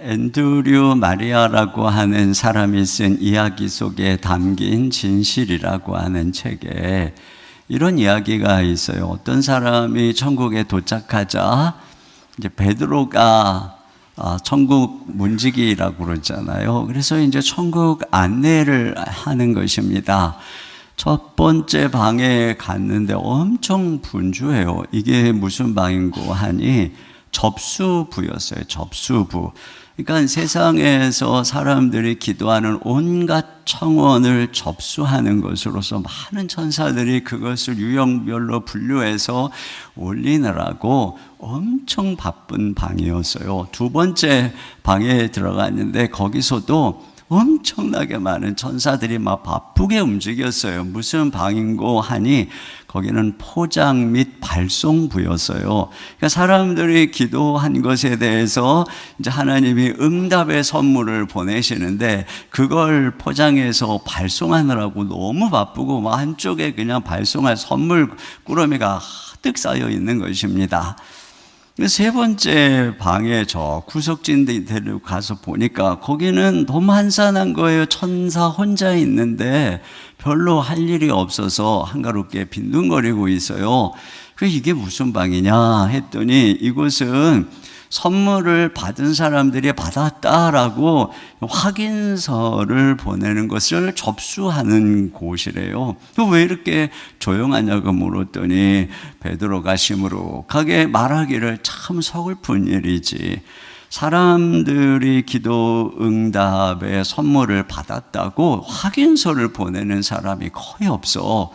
앤드류 마리아라고 하는 사람이 쓴 이야기 속에 담긴 진실이라고 하는 책에 이런 이야기가 있어요. 어떤 사람이 천국에 도착하자 이제 베드로가 천국 문지기라고 그러잖아요. 그래서 이제 천국 안내를 하는 것입니다. 첫 번째 방에 갔는데 엄청 분주해요. 이게 무슨 방인고 하니 접수부였어요. 접수부. 그러니까 세상에서 사람들이 기도하는 온갖 청원을 접수하는 것으로서 많은 천사들이 그것을 유형별로 분류해서 올리느라고 엄청 바쁜 방이었어요. 두 번째 방에 들어갔는데 거기서도 엄청나게 많은 천사들이 막 바쁘게 움직였어요. 무슨 방인고 하니 거기는 포장 및 발송부였어요. 그러니까 사람들이 기도한 것에 대해서 이제 하나님이 응답의 선물을 보내시는데 그걸 포장해서 발송하느라고 너무 바쁘고 막 한쪽에 그냥 발송할 선물 꾸러미가 가득 쌓여 있는 것입니다. 세 번째 방에 저 구석진 데로 가서 보니까 거기는 너무 한산한 거예요. 천사 혼자 있는데 별로 할 일이 없어서 한가롭게 빈둥거리고 있어요. 그래서 이게 무슨 방이냐 했더니 이곳은 선물을 받은 사람들이 받았다라고 확인서를 보내는 것을 접수하는 곳이래요. 왜 이렇게 조용하냐고 물었더니 베드로가 시무룩하게 말하기를 참 서글픈 일이지. 사람들이 기도 응답의 선물을 받았다고 확인서를 보내는 사람이 거의 없어.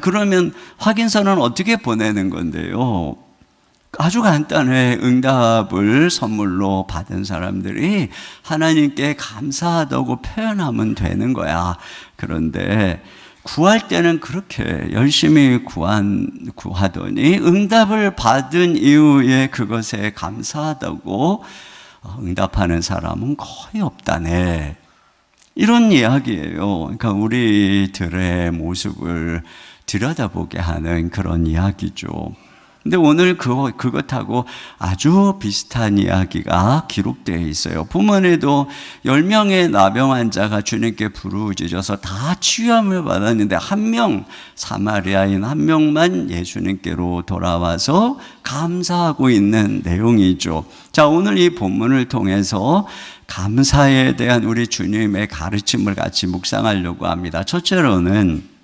그러면 확인서는 어떻게 보내는 건데요? 아주 간단해. 응답을 선물로 받은 사람들이 하나님께 감사하다고 표현하면 되는 거야. 그런데 구할 때는 그렇게 열심히 구하더니 응답을 받은 이후에 그것에 감사하다고 응답하는 사람은 거의 없다네. 이런 이야기예요. 그러니까 우리들의 모습을 들여다보게 하는 그런 이야기죠. 근데 오늘 그것하고 아주 비슷한 이야기가 기록되어 있어요. 본문에도 10명의 나병 환자가 주님께 부르짖어서 다 치유함을 받았는데 한 명, 사마리아인 한 명만 예수님께로 돌아와서 감사하고 있는 내용이죠. 자, 오늘 이 본문을 통해서 감사에 대한 우리 주님의 가르침을 같이 묵상하려고 합니다. 첫째로는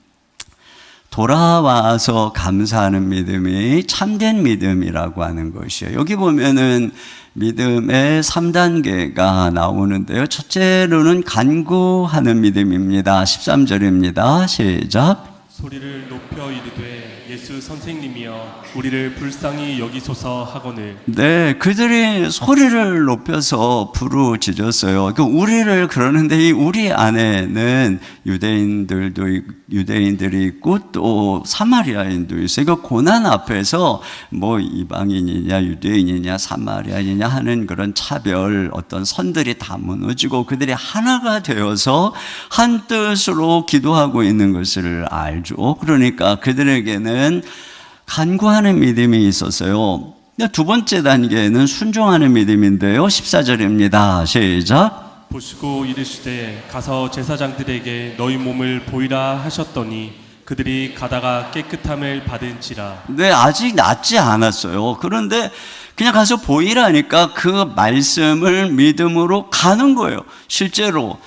돌아와서 감사하는 믿음이 참된 믿음이라고 하는 것이에요. 여기 보면은 믿음의 3단계가 나오는데요. 첫째로는 간구하는 믿음입니다. 13절입니다. 시작. 소리를 높여 이르되 예수 선생님이여 우리를 불쌍히 여기소서 하거늘. 네, 그들이 소리를 높여서 부르짖었어요. 우리를 그러는데 이 우리 안에는 유대인들이 있고 또 사마리아인도 있어요. 그 고난 앞에서 뭐 이방인이냐 유대인이냐 사마리아인이냐 하는 그런 차별 어떤 선들이 다 무너지고 그들이 하나가 되어서 한 뜻으로 기도하고 있는 것을 알죠. 그러니까 그들에게는 간구하는 믿음이 있었어요. 두 번째 단계는 순종하는 믿음인데요. 14절입니다. 시작. 보시고 이르시되 가서 제사장들에게 너희 몸을 보이라 하셨더니 그들이 가다가 깨끗함을 받은지라. 네, 아직 낫지 않았어요. 그런데 그냥 가서 보이라니까 그 말씀을 믿음으로 가는 거예요. 실제로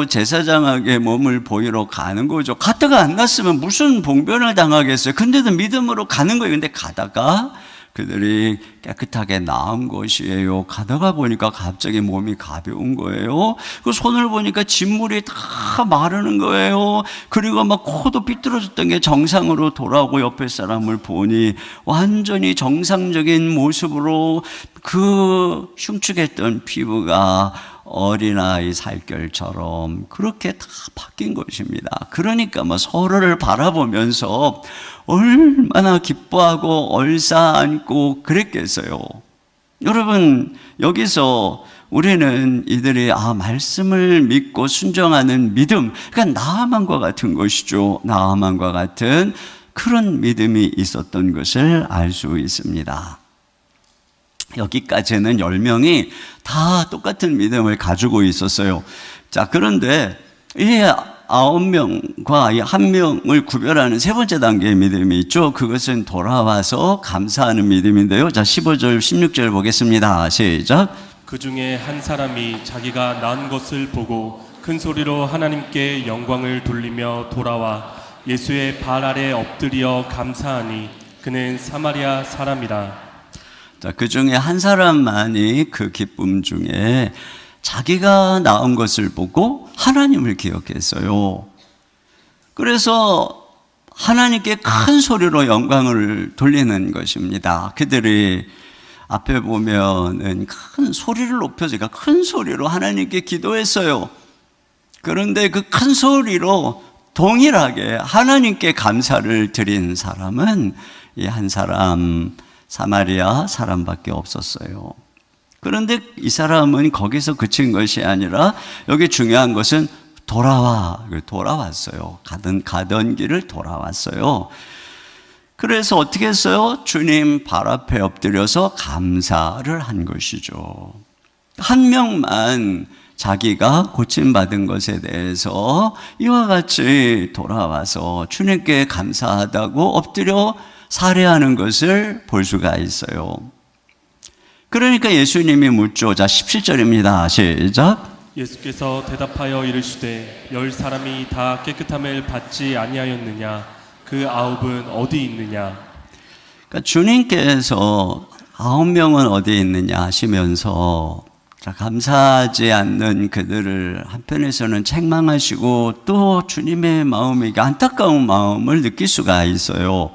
제사장에게 몸을 보이러 가는 거죠. 갔다가 안 났으면 무슨 봉변을 당하겠어요. 근데도 믿음으로 가는 거예요. 근데 가다가 그들이 깨끗하게 나은 것이에요. 가다가 보니까 갑자기 몸이 가벼운 거예요. 그 손을 보니까 진물이 다 마르는 거예요. 그리고 막 코도 삐뚤어졌던 게 정상으로 돌아오고 옆에 사람을 보니 완전히 정상적인 모습으로 그 흉측했던 피부가 어린아이 살결처럼 그렇게 다 바뀐 것입니다. 그러니까 뭐 서로를 바라보면서 얼마나 기뻐하고 얼싸안고 그랬겠어요. 여러분, 여기서 우리는 이들이 말씀을 믿고 순종하는 믿음, 그러니까 나아만과 같은 것이죠. 나아만과 같은 그런 믿음이 있었던 것을 알 수 있습니다. 여기까지는 10명이 다 똑같은 믿음을 가지고 있었어요. 자, 그런데 이 9명과 이 1명을 구별하는 세 번째 단계의 믿음이 있죠. 그것은 돌아와서 감사하는 믿음인데요. 자, 15절, 16절 보겠습니다. 시작. 그 중에 한 사람이 자기가 낳은 것을 보고 큰 소리로 하나님께 영광을 돌리며 돌아와 예수의 발 아래 엎드려 감사하니 그는 사마리아 사람이라. 자, 그 중에 한 사람만이 그 기쁨 중에 자기가 낳은 것을 보고 하나님을 기억했어요. 그래서 하나님께 큰 소리로 영광을 돌리는 것입니다. 그들이 앞에 보면은 큰 소리를 높여서, 그러니까 큰 소리로 하나님께 기도했어요. 그런데 그 큰 소리로 동일하게 하나님께 감사를 드린 사람은 이 한 사람, 사마리아 사람밖에 없었어요. 그런데 이 사람은 거기서 그친 것이 아니라 여기 중요한 것은 돌아왔어요. 가던 길을 돌아왔어요. 그래서 어떻게 했어요? 주님 발 앞에 엎드려서 감사를 한 것이죠. 한 명만 자기가 고침받은 것에 대해서 이와 같이 돌아와서 주님께 감사하다고 엎드려 살해하는 것을 볼 수가 있어요. 그러니까 예수님이 묻죠. 자, 17절입니다. 시작. 예수께서 대답하여 이르시되 10사람이 다 깨끗함을 받지 아니하였느냐? 그 9은 어디 있느냐? 그러니까 주님께서 9명은 어디 있느냐 하시면서 감사하지 않는 그들을 한편에서는 책망하시고 또 주님의 마음에 안타까운 마음을 느낄 수가 있어요.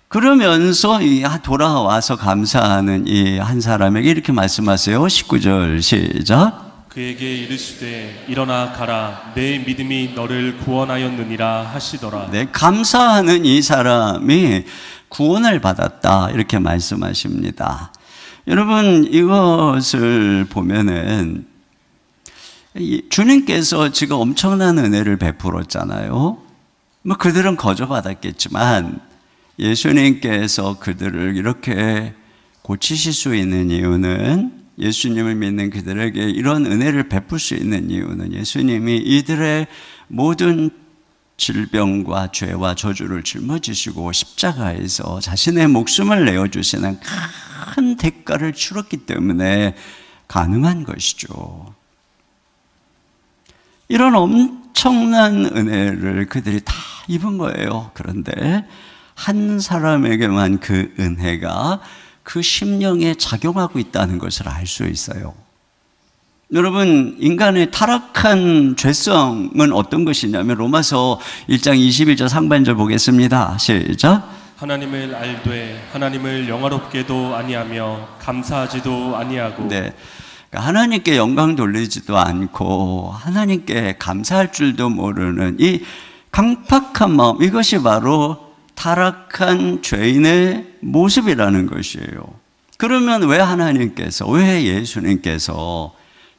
그러면서 돌아와서 감사하는 이 한 사람에게 이렇게 말씀하세요. 19절 시작. 그에게 이르시되 일어나 가라 내 믿음이 너를 구원하였느니라 하시더라. 네, 감사하는 이 사람이 구원을 받았다 이렇게 말씀하십니다. 여러분, 이것을 보면은 주님께서 지금 엄청난 은혜를 베풀었잖아요. 뭐 그들은 거저받았겠지만 예수님께서 그들을 이렇게 고치실 수 있는 이유는, 예수님을 믿는 그들에게 이런 은혜를 베풀 수 있는 이유는 예수님이 이들의 모든 질병과 죄와 저주를 짊어지시고 십자가에서 자신의 목숨을 내어주시는 큰 대가를 치렀기 때문에 가능한 것이죠. 이런 엄청난 은혜를 그들이 다 입은 거예요. 그런데 한 사람에게만 그 은혜가 그 심령에 작용하고 있다는 것을 알 수 있어요. 여러분, 인간의 타락한 죄성은 어떤 것이냐면 로마서 1장 21절 상반절 보겠습니다. 시작. 하나님을 알되 하나님을 영화롭게도 아니하며 감사하지도 아니하고. 네, 그러니까 하나님께 영광 돌리지도 않고 하나님께 감사할 줄도 모르는 이 강팍한 마음, 이것이 바로 타락한 죄인의 모습이라는 것이에요. 그러면 왜 하나님께서, 왜 예수님께서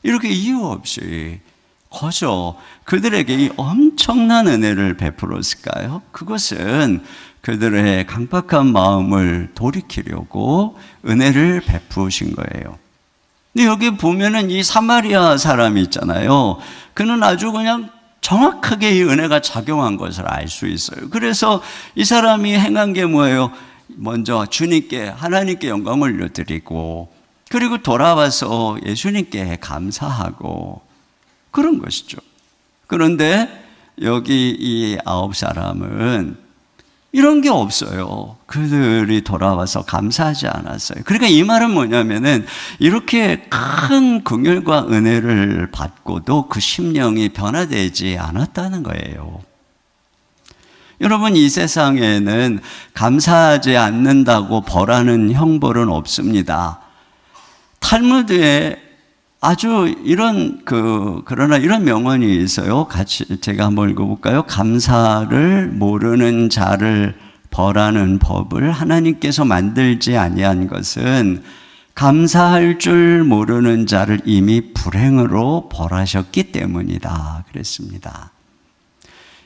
이렇게 이유 없이 거저 그들에게 이 엄청난 은혜를 베풀었을까요? 그것은 그들의 강팍한 마음을 돌이키려고 은혜를 베푸신 거예요. 근데 여기 보면은 이 사마리아 사람이 있잖아요. 그는 아주 그냥 정확하게 이 은혜가 작용한 것을 알 수 있어요. 그래서 이 사람이 행한 게 뭐예요? 먼저 주님께, 하나님께 영광을 올려드리고, 그리고 돌아와서 예수님께 감사하고 그런 것이죠. 그런데 여기 이 9사람은 이런 게 없어요. 그들이 돌아와서 감사하지 않았어요. 그러니까 이 말은 뭐냐면은 이렇게 큰 긍휼과 은혜를 받고도 그 심령이 변화되지 않았다는 거예요. 여러분, 이 세상에는 감사하지 않는다고 벌하는 형벌은 없습니다. 탈무드에 아주 그러나 이런 명언이 있어요. 같이 제가 한번 읽어볼까요? 감사를 모르는 자를 벌하는 법을 하나님께서 만들지 아니한 것은 감사할 줄 모르는 자를 이미 불행으로 벌하셨기 때문이다. 그랬습니다.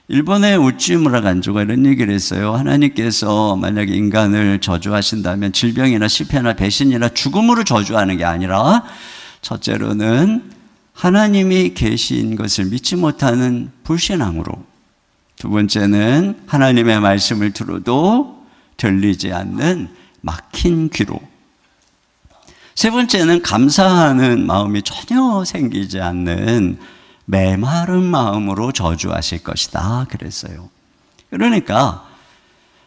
일본의 우찌무라 간조가 이런 얘기를 했어요. 하나님께서 만약에 인간을 저주하신다면 질병이나 실패나 배신이나 죽음으로 저주하는 게 아니라 첫째로는 하나님이 계신 것을 믿지 못하는 불신앙으로, 두 번째는 하나님의 말씀을 들어도 들리지 않는 막힌 귀로, 세 번째는 감사하는 마음이 전혀 생기지 않는 메마른 마음으로 저주하실 것이다 그랬어요. 그러니까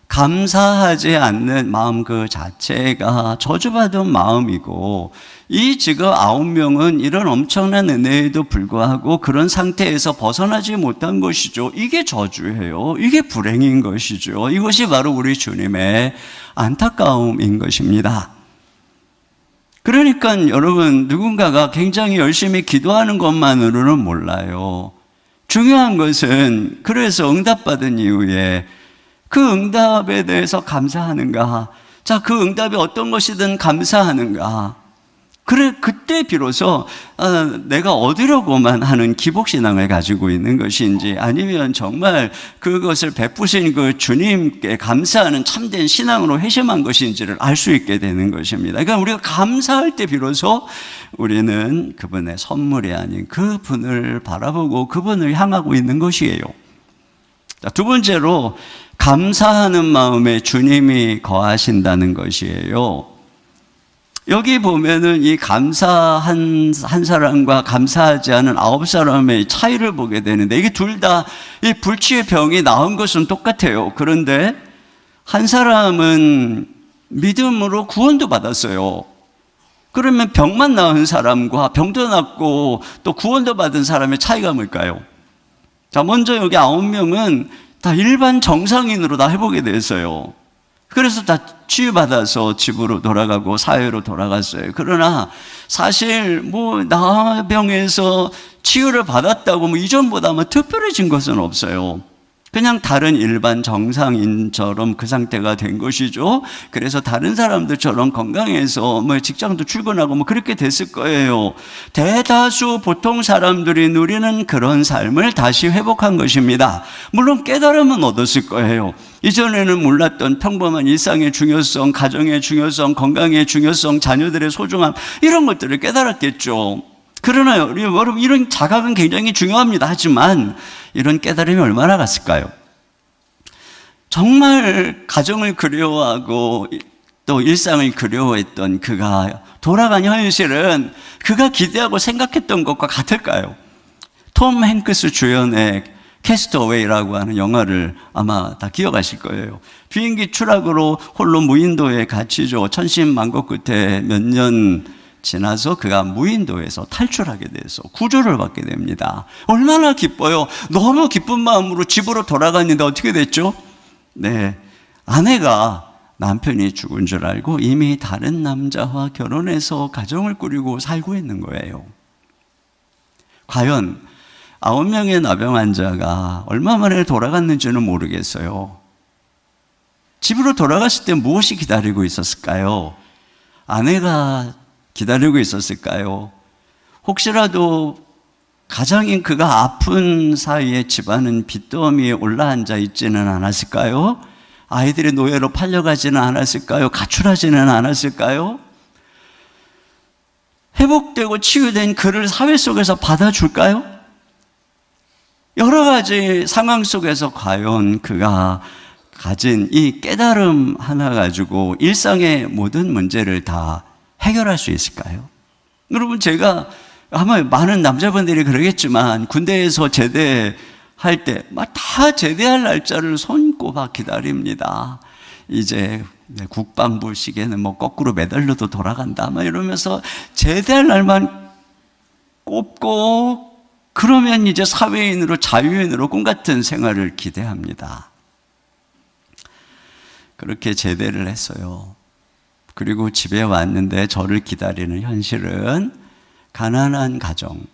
감사하지 않는 마음 그 자체가 저주받은 마음이고, 이 지금 9명은 이런 엄청난 은혜에도 불구하고 그런 상태에서 벗어나지 못한 것이죠. 이게 저주예요. 이게 불행인 것이죠. 이것이 바로 우리 주님의 안타까움인 것입니다. 그러니까 여러분, 누군가가 굉장히 열심히 기도하는 것만으로는 몰라요. 중요한 것은 그래서 응답받은 이후에 그 응답에 대해서 감사하는가? 자, 그 응답이 어떤 것이든 감사하는가? 그래, 그때 비로소 내가 얻으려고만 하는 기복신앙을 가지고 있는 것인지, 아니면 정말 그것을 베푸신 그 주님께 감사하는 참된 신앙으로 회심한 것인지를 알 수 있게 되는 것입니다. 그러니까 우리가 감사할 때 비로소 우리는 그분의 선물이 아닌 그분을 바라보고 그분을 향하고 있는 것이에요. 자, 두 번째로 감사하는 마음에 주님이 거하신다는 것이에요. 여기 보면은 이 감사한 한 사람과 감사하지 않은 9사람의 차이를 보게 되는데, 이게 둘 다 이 불치의 병이 나은 것은 똑같아요. 그런데 한 사람은 믿음으로 구원도 받았어요. 그러면 병만 나은 사람과 병도 낫고 또 구원도 받은 사람의 차이가 뭘까요? 자, 먼저 여기 9명은 다 일반 정상인으로 다 회복이 됐어요. 그래서 다 치유받아서 집으로 돌아가고 사회로 돌아갔어요. 그러나 사실 나병에서 치유를 받았다고 이전보다 특별해진 것은 없어요. 그냥 다른 일반 정상인처럼 그 상태가 된 것이죠. 그래서 다른 사람들처럼 건강해서 직장도 출근하고 그렇게 됐을 거예요. 대다수 보통 사람들이 누리는 그런 삶을 다시 회복한 것입니다. 물론 깨달음은 얻었을 거예요. 이전에는 몰랐던 평범한 일상의 중요성, 가정의 중요성, 건강의 중요성, 자녀들의 소중함, 이런 것들을 깨달았겠죠. 그러나 여러분, 이런 자각은 굉장히 중요합니다. 하지만 이런 깨달음이 얼마나 갔을까요? 정말 가정을 그리워하고 또 일상을 그리워했던 그가 돌아간 현실은 그가 기대하고 생각했던 것과 같을까요? 톰 행크스 주연의 캐스트어웨이라고 하는 영화를 아마 다 기억하실 거예요. 비행기 추락으로 홀로 무인도에 갇히죠. 천신만고 끝에 몇 년 지나서 그가 무인도에서 탈출하게 돼서 구조를 받게 됩니다. 얼마나 기뻐요. 너무 기쁜 마음으로 집으로 돌아갔는데 어떻게 됐죠? 네, 아내가 남편이 죽은 줄 알고 이미 다른 남자와 결혼해서 가정을 꾸리고 살고 있는 거예요. 과연 9명의 나병 환자가 얼마 만에 돌아갔는지는 모르겠어요. 집으로 돌아갔을 때 무엇이 기다리고 있었을까요? 아내가 기다리고 있었을까요? 혹시라도 가장인 그가 아픈 사이에 집안은 빚더미에 올라앉아 있지는 않았을까요? 아이들이 노예로 팔려가지는 않았을까요? 가출하지는 않았을까요? 회복되고 치유된 그를 사회 속에서 받아줄까요? 여러 가지 상황 속에서 과연 그가 가진 이 깨달음 하나 가지고 일상의 모든 문제를 다 해결할 수 있을까요? 여러분, 제가 아마 많은 남자분들이 그러겠지만 군대에서 제대할 때 다 제대할 날짜를 손꼽아 기다립니다. 이제 국방부 시계는 거꾸로 매달려도 돌아간다 이러면서 제대할 날만 꼽고, 그러면 이제 사회인으로 자유인으로 꿈같은 생활을 기대합니다. 그렇게 제대를 했어요. 그리고 집에 왔는데 저를 기다리는 현실은 가난한 가정,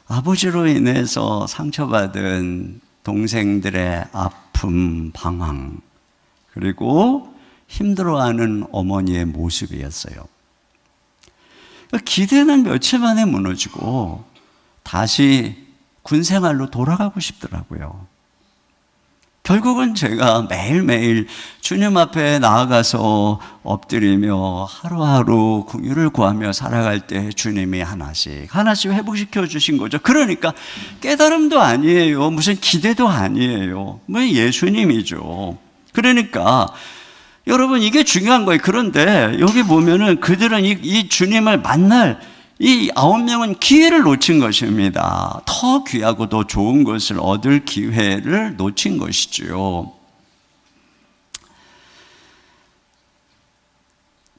아버지로 인해서 상처받은 동생들의 아픔, 방황, 그리고 힘들어하는 어머니의 모습이었어요. 기대는 며칠 만에 무너지고 다시 군 생활로 돌아가고 싶더라고요. 결국은 제가 매일매일 주님 앞에 나아가서 엎드리며 하루하루 긍휼을 구하며 살아갈 때 주님이 하나씩 회복시켜 주신 거죠. 그러니까 깨달음도 아니에요. 무슨 기대도 아니에요. 뭐 예수님이죠. 그러니까 여러분, 이게 중요한 거예요. 그런데 여기 보면은 그들은 이 주님을 만날 이 9명은 기회를 놓친 것입니다. 더 귀하고 더 좋은 것을 얻을 기회를 놓친 것이지요.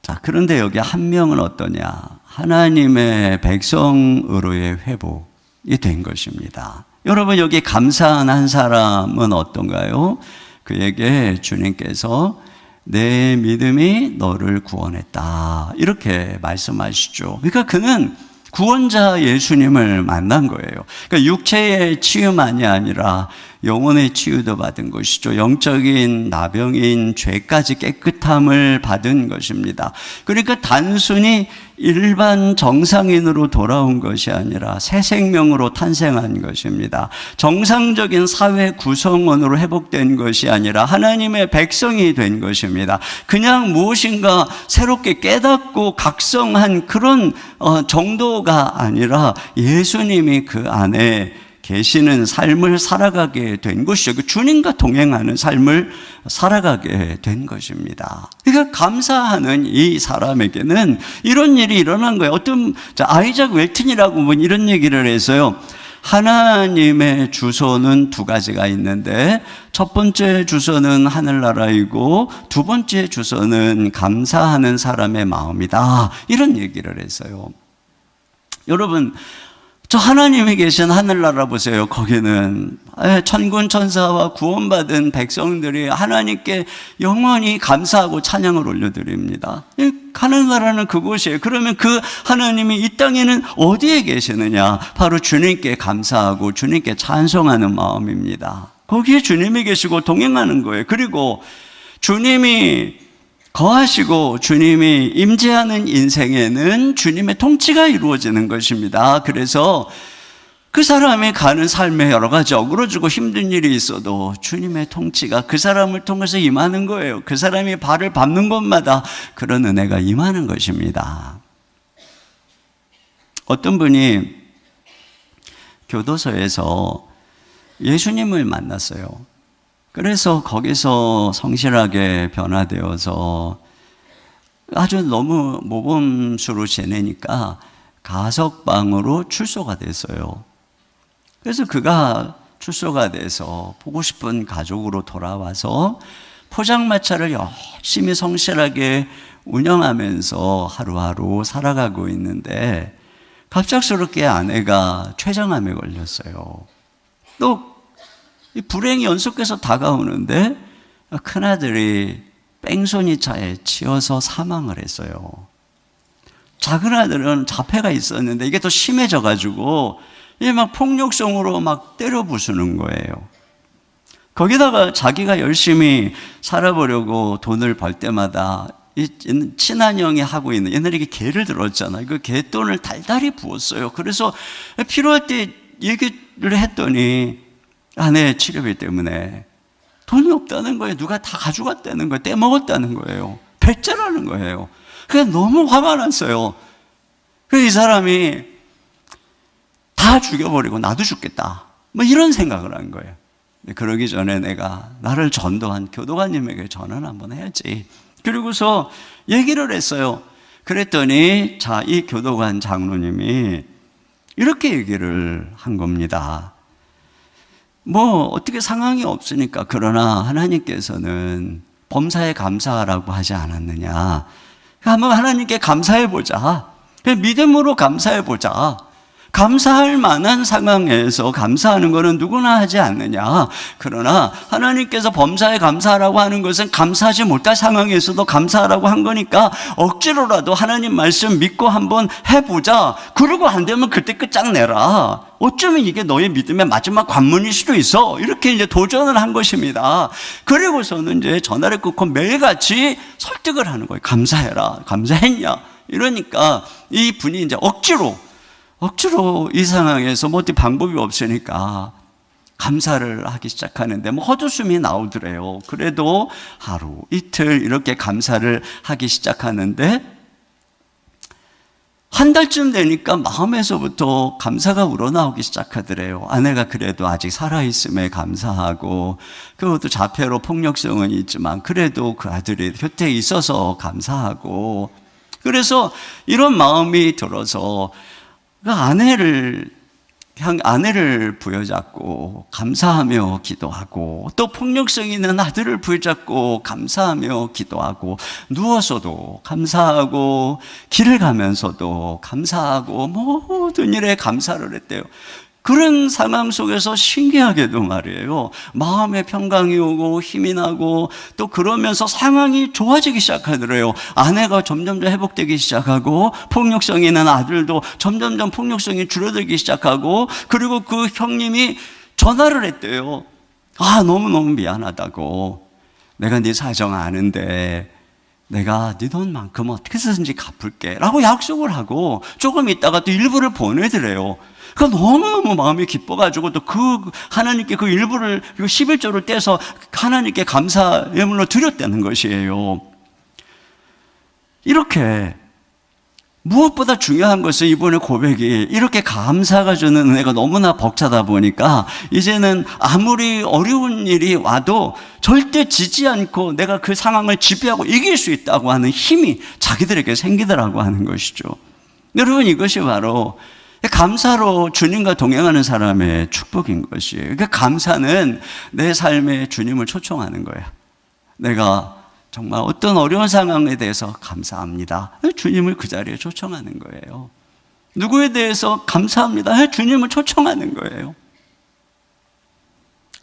자, 그런데 여기 한 명은 어떠냐? 하나님의 백성으로의 회복이 된 것입니다. 여러분, 여기 감사한 한 사람은 어떤가요? 그에게 주님께서 내 믿음이 너를 구원했다, 이렇게 말씀하시죠. 그러니까 그는 구원자 예수님을 만난 거예요. 그러니까 육체의 치유만이 아니라 영혼의 치유도 받은 것이죠. 영적인 나병인 죄까지 깨끗함을 받은 것입니다. 그러니까 단순히 일반 정상인으로 돌아온 것이 아니라 새 생명으로 탄생한 것입니다. 정상적인 사회 구성원으로 회복된 것이 아니라 하나님의 백성이 된 것입니다. 그냥 무엇인가 새롭게 깨닫고 각성한 그런 정도가 아니라 예수님이 그 안에 계시는 삶을 살아가게 된 것이죠. 주님과 동행하는 삶을 살아가게 된 것입니다. 그러니까 감사하는 이 사람에게는 이런 일이 일어난 거예요. 어떤 아이작 웰튼이라고 뭐 이런 얘기를 해서요. 하나님의 주소는 두 가지가 있는데 첫 번째 주소는 하늘나라이고 두 번째 주소는 감사하는 사람의 마음이다, 이런 얘기를 했어요. 여러분, 저 하나님이 계신 하늘나라 보세요. 거기는 천군 천사와 구원받은 백성들이 하나님께 영원히 감사하고 찬양을 올려드립니다. 하늘나라는 그곳이에요. 그러면 그 하나님이 이 땅에는 어디에 계시느냐? 바로 주님께 감사하고 주님께 찬송하는 마음입니다. 거기에 주님이 계시고 동행하는 거예요. 그리고 주님이 거하시고 주님이 임재하는 인생에는 주님의 통치가 이루어지는 것입니다. 그래서 그 사람이 가는 삶에 여러 가지 어그러지고 힘든 일이 있어도 주님의 통치가 그 사람을 통해서 임하는 거예요. 그 사람이 발을 밟는 곳마다 그런 은혜가 임하는 것입니다. 어떤 분이 교도소에서 예수님을 만났어요. 그래서 거기서 성실하게 변화되어서 아주 너무 모범수로 지내니까 가석방으로 출소가 됐어요. 그래서 그가 출소가 돼서 보고 싶은 가족으로 돌아와서 포장마차를 열심히 성실하게 운영하면서 하루하루 살아가고 있는데 갑작스럽게 아내가 췌장암에 걸렸어요. 또 이 불행이 연속해서 다가오는데 큰아들이 뺑소니차에 치여서 사망을 했어요. 작은 아들은 자폐가 있었는데 이게 더 심해져가지고 이게 막 폭력성으로 막 때려 부수는 거예요. 거기다가 자기가 열심히 살아보려고 돈을 벌 때마다 이 친한 형이 하고 있는, 옛날에 이게 개를 들었잖아요. 그 개돈을 달달이 부었어요. 그래서 필요할 때 얘기를 했더니 아내 치료비 때문에 돈이 없다는 거예요. 누가 다 가져갔다는 거예요. 떼먹었다는 거예요. 배째라는 거예요. 그래서 너무 화가 났어요. 그래서 이 사람이 다 죽여버리고 나도 죽겠다, 뭐 이런 생각을 한 거예요. 그러기 전에 내가 나를 전도한 교도관님에게 전화를 한번 해야지. 그리고서 얘기를 했어요. 그랬더니 이 교도관 장로님이 이렇게 얘기를 한 겁니다. 뭐 어떻게 상황이 없으니까, 그러나 하나님께서는 범사에 감사하라고 하지 않았느냐. 한번 하나님께 감사해보자. 믿음으로 감사해보자. 감사할 만한 상황에서 감사하는 것은 누구나 하지 않느냐. 그러나 하나님께서 범사에 감사하라고 하는 것은 감사하지 못할 상황에서도 감사하라고 한 거니까 억지로라도 하나님 말씀 믿고 한번 해보자. 그러고 안 되면 그때 끝장내라. 어쩌면 이게 너의 믿음의 마지막 관문일 수도 있어. 이렇게 이제 도전을 한 것입니다. 그리고서는 이제 전화를 끊고 매일같이 설득을 하는 거예요. 감사해라. 감사했냐? 이러니까 이 분이 이제 억지로 이 상황에서 뭐 어떻게 방법이 없으니까 감사를 하기 시작하는데 뭐 헛웃음이 나오더래요. 그래도 하루, 이틀 이렇게 감사를 하기 시작하는데 한 달쯤 되니까 마음에서부터 감사가 우러나오기 시작하더래요. 아내가 그래도 아직 살아있음에 감사하고, 그것도 자폐로 폭력성은 있지만 그래도 그 아들이 곁에 있어서 감사하고, 그래서 이런 마음이 들어서 그 아내를 부여잡고 감사하며 기도하고, 또 폭력성 있는 아들을 부여잡고 감사하며 기도하고, 누워서도 감사하고 길을 가면서도 감사하고 모든 일에 감사를 했대요. 그런 상황 속에서 신기하게도 말이에요, 마음의 평강이 오고 힘이 나고, 또 그러면서 상황이 좋아지기 시작하더래요. 아내가 점점 회복되기 시작하고, 폭력성이 있는 아들도 점점 폭력성이 줄어들기 시작하고, 그리고 그 형님이 전화를 했대요. 너무너무 미안하다고, 내가 네 사정 아는데 내가 네 돈만큼 어떻게 해서든지 갚을게 라고 약속을 하고, 조금 있다가 또 일부를 보내더래요. 그러니까 너무너무 마음이 기뻐가지고, 또 하나님께 그 일부를, 11조를 떼서 하나님께 감사 예물로 드렸다는 것이에요. 이렇게 무엇보다 중요한 것은 이번에 고백이 이렇게 감사가 주는 은혜가 너무나 벅차다 보니까 이제는 아무리 어려운 일이 와도 절대 지지 않고 내가 그 상황을 지배하고 이길 수 있다고 하는 힘이 자기들에게 생기더라고 하는 것이죠. 여러분, 이것이 바로 감사로 주님과 동행하는 사람의 축복인 것이에요. 그러니까 감사는 내 삶에 주님을 초청하는 거예요. 내가 정말 어떤 어려운 상황에 대해서 감사합니다, 주님을 그 자리에 초청하는 거예요. 누구에 대해서 감사합니다, 주님을 초청하는 거예요.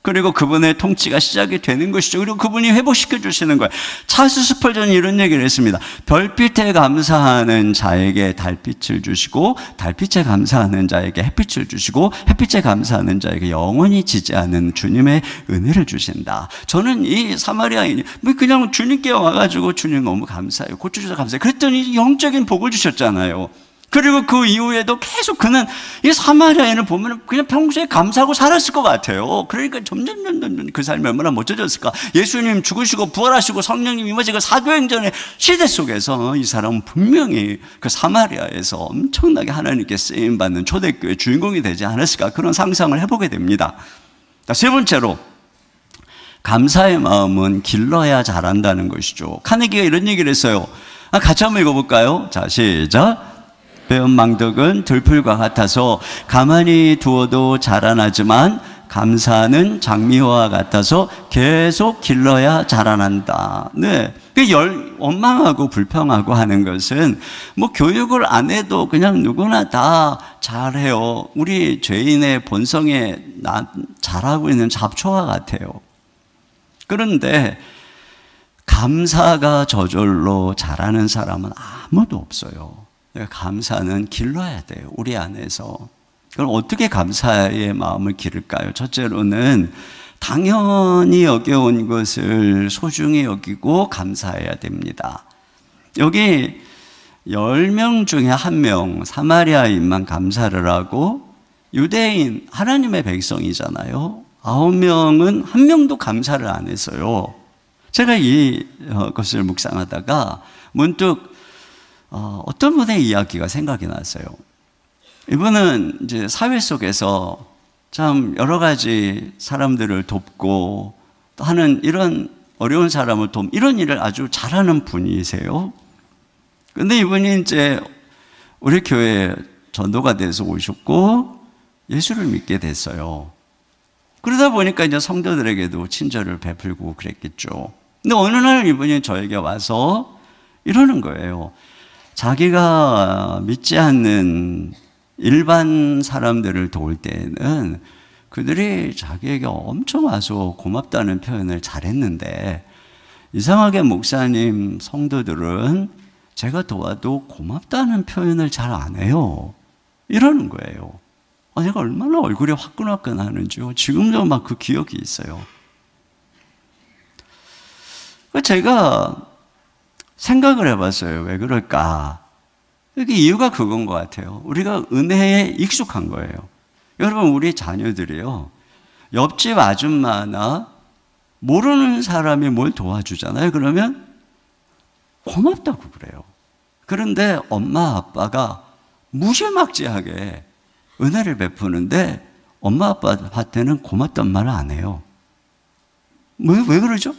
그리고 그분의 통치가 시작이 되는 것이죠. 그리고 그분이 회복시켜 주시는 거예요. 찰스 스펄전이 이런 얘기를 했습니다. 별빛에 감사하는 자에게 달빛을 주시고, 달빛에 감사하는 자에게 햇빛을 주시고, 햇빛에 감사하는 자에게 영원히 지지 않는 주님의 은혜를 주신다. 저는 이 사마리아인이 그냥 주님께 와가지고 주님 너무 감사해요, 고쳐 주셔서 감사해요 그랬더니 영적인 복을 주셨잖아요. 그리고 그 이후에도 계속 그는 이 사마리아인을 보면 그냥 평소에 감사하고 살았을 것 같아요. 그러니까 점점 그 삶이 얼마나 멋져졌을까. 예수님 죽으시고 부활하시고 성령님 임하시고 사도행전의 시대 속에서 이 사람은 분명히 그 사마리아에서 엄청나게 하나님께 쓰임받는 초대교회 주인공이 되지 않았을까, 그런 상상을 해보게 됩니다. 세 번째로, 감사의 마음은 길러야 자란다는 것이죠. 카네기가 이런 얘기를 했어요. 같이 한번 읽어볼까요? 자, 시작. 배은 망덕은 들풀과 같아서 가만히 두어도 자라나지만 감사는 장미와 같아서 계속 길러야 자라난다. 네. 원망하고 불평하고 하는 것은 뭐 교육을 안 해도 그냥 누구나 다 잘해요. 우리 죄인의 본성에 잘하고 있는 잡초와 같아요. 그런데 감사가 저절로 자라는 사람은 아무도 없어요. 감사는 길러야 돼요, 우리 안에서. 그럼 어떻게 감사의 마음을 기를까요? 첫째로는 당연히 여겨온 것을 소중히 여기고 감사해야 됩니다. 여기 10명 중에 1명 사마리아인만 감사를 하고, 유대인 하나님의 백성이잖아요. 9명은 1명도 감사를 안 했어요. 제가 이것을 묵상하다가 문득 어떤 분의 이야기가 생각이 났어요. 이분은 이제 사회 속에서 참 여러 가지 사람들을 돕고 또 하는, 이런 어려운 사람을 이런 일을 아주 잘하는 분이세요. 근데 이분이 이제 우리 교회에 전도가 돼서 오셨고 예수를 믿게 됐어요. 그러다 보니까 이제 성도들에게도 친절을 베풀고 그랬겠죠. 근데 어느 날 이분이 저에게 와서 이러는 거예요. 자기가 믿지 않는 일반 사람들을 도울 때는 그들이 자기에게 엄청 와서 고맙다는 표현을 잘했는데, 이상하게 목사님 성도들은 제가 도와도 고맙다는 표현을 잘 안 해요, 이러는 거예요. 내가 얼마나 얼굴이 화끈화끈 하는지요. 지금도 막 그 기억이 있어요. 제가 생각을 해봤어요. 왜 그럴까? 이게 이유가 그건 것 같아요. 우리가 은혜에 익숙한 거예요. 여러분, 우리 자녀들이요, 옆집 아줌마나 모르는 사람이 뭘 도와주잖아요. 그러면 고맙다고 그래요. 그런데 엄마 아빠가 무지막지하게 은혜를 베푸는데 엄마 아빠한테는 고맙단 말을 안 해요. 왜 그러죠?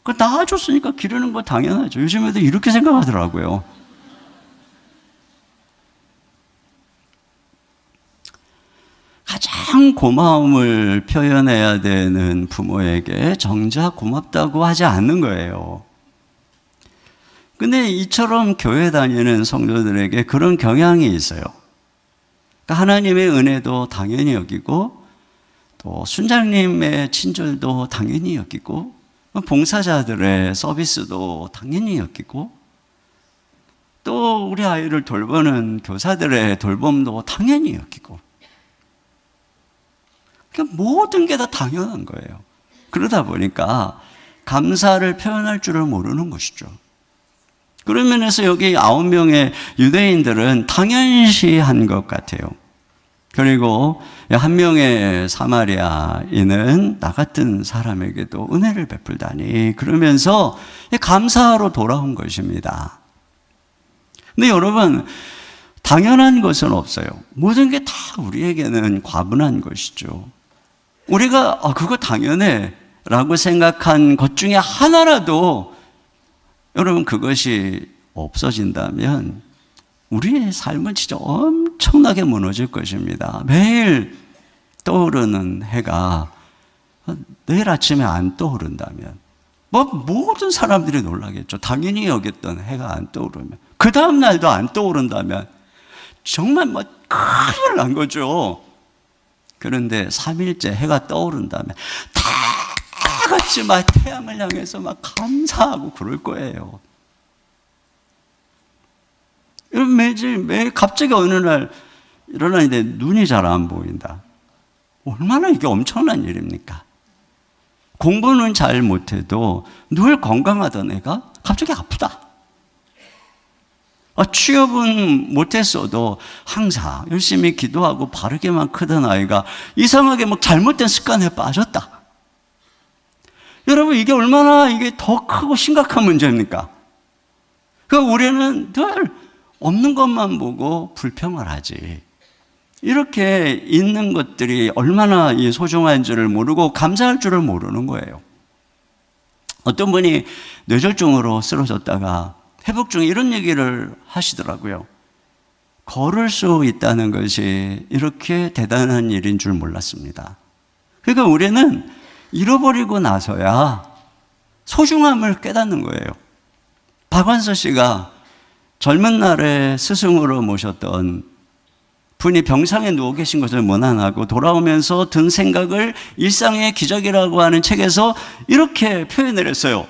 낳아줬으니까 기르는 거 당연하죠. 요즘 애들 이렇게 생각하더라고요. 가장 고마움을 표현해야 되는 부모에게 정작 고맙다고 하지 않는 거예요. 근데 이처럼 교회 다니는 성도들에게 그런 경향이 있어요. 그러니까 하나님의 은혜도 당연히 여기고, 또 순장님의 친절도 당연히 여기고, 봉사자들의 서비스도 당연히 여기고, 또 우리 아이를 돌보는 교사들의 돌봄도 당연히 여기고, 그러니까 모든 게 다 당연한 거예요. 그러다 보니까 감사를 표현할 줄을 모르는 것이죠. 그런 면에서 여기 9명의 유대인들은 당연시한 것 같아요. 그리고 한 명의 사마리아인은 나 같은 사람에게도 은혜를 베풀다니, 그러면서 감사하러 돌아온 것입니다. 근데 여러분, 당연한 것은 없어요. 모든 게 다 우리에게는 과분한 것이죠. 우리가 그거 당연해 라고 생각한 것 중에 하나라도 여러분 그것이 없어진다면 우리의 삶은 진짜 엄청나게 무너질 것입니다. 매일 떠오르는 해가 내일 아침에 안 떠오른다면 모든 사람들이 놀라겠죠. 당연히 여겼던 해가 안 떠오르면, 그 다음 날도 안 떠오른다면 정말 큰일 난 거죠. 그런데 3일째 해가 떠오른다면 다 같이 태양을 향해서 감사하고 그럴 거예요. 매일 갑자기 어느 날 일어나는데 눈이 잘 안 보인다. 얼마나 이게 엄청난 일입니까? 공부는 잘 못해도 늘 건강하던 애가 갑자기 아프다. 취업은 못했어도 항상 열심히 기도하고 바르게만 크던 아이가 이상하게 잘못된 습관에 빠졌다. 여러분, 이게 얼마나 더 크고 심각한 문제입니까? 우리는 늘 없는 것만 보고 불평을 하지, 이렇게 있는 것들이 얼마나 소중한 줄을 모르고 감사할 줄을 모르는 거예요. 어떤 분이 뇌졸중으로 쓰러졌다가 회복 중에 이런 얘기를 하시더라고요. 걸을 수 있다는 것이 이렇게 대단한 일인 줄 몰랐습니다. 그러니까 우리는 잃어버리고 나서야 소중함을 깨닫는 거예요. 박완서 씨가 젊은 날에 스승으로 모셨던 분이 병상에 누워 계신 것을 원한하고 돌아오면서 든 생각을 일상의 기적이라고 하는 책에서 이렇게 표현을 했어요.